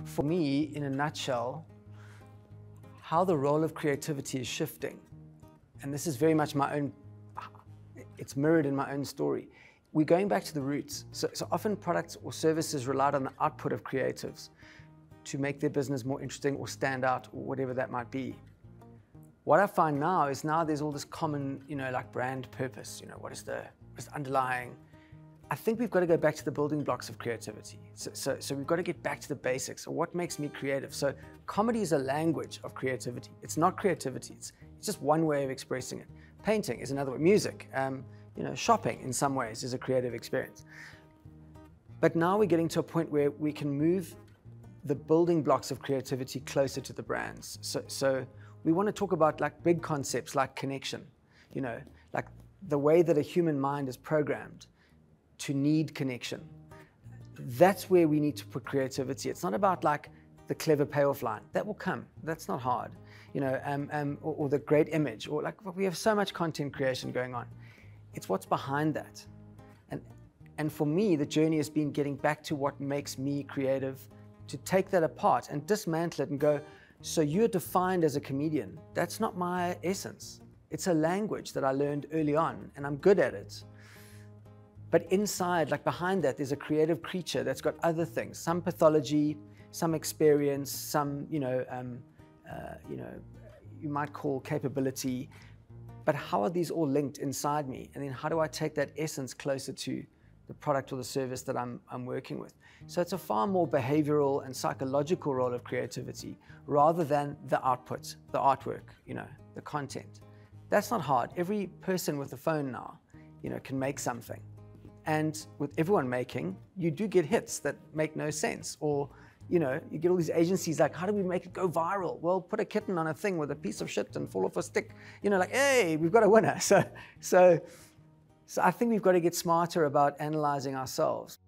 For me, in a nutshell, how the role of creativity is shifting, and this is very much my own, it's mirrored in my own story. We're going back to the roots. So often products or services relied on the output of creatives to make their business more interesting or stand out or whatever that might be. What I find now is there's all this common, like brand purpose, what is the underlying. I think we've got to go back to the building blocks of creativity. So we've got to get back to the basics of what makes me creative. So comedy is a language of creativity. It's not creativity, it's just one way of expressing it. Painting is another way, music, shopping in some ways is a creative experience. But now we're getting to a point where we can move the building blocks of creativity closer to the brands. So we want to talk about like big concepts like connection, like the way that a human mind is programmed to need connection. That's where we need to put creativity. It's not about like the clever payoff line. That will come. That's not hard. Or the great image, or like we have so much content creation going on. It's what's behind that. And for me, the journey has been getting back to what makes me creative, to take that apart and dismantle it and go, so you're defined as a comedian. That's not my essence. It's a language that I learned early on and I'm good at it. But inside, like behind that, there's a creative creature that's got other things, some pathology, some experience, some, you might call capability. But how are these all linked inside me? And then how do I take that essence closer to the product or the service that I'm working with? So it's a far more behavioral and psychological role of creativity rather than the output, the artwork, the content. That's not hard. Every person with a phone now, can make something. And with everyone making, you do get hits that make no sense. Or, you get all these agencies like, how do we make it go viral? Well, put a kitten on a thing with a piece of shit and fall off a stick. Like, hey, we've got a winner. So I think we've got to get smarter about analyzing ourselves.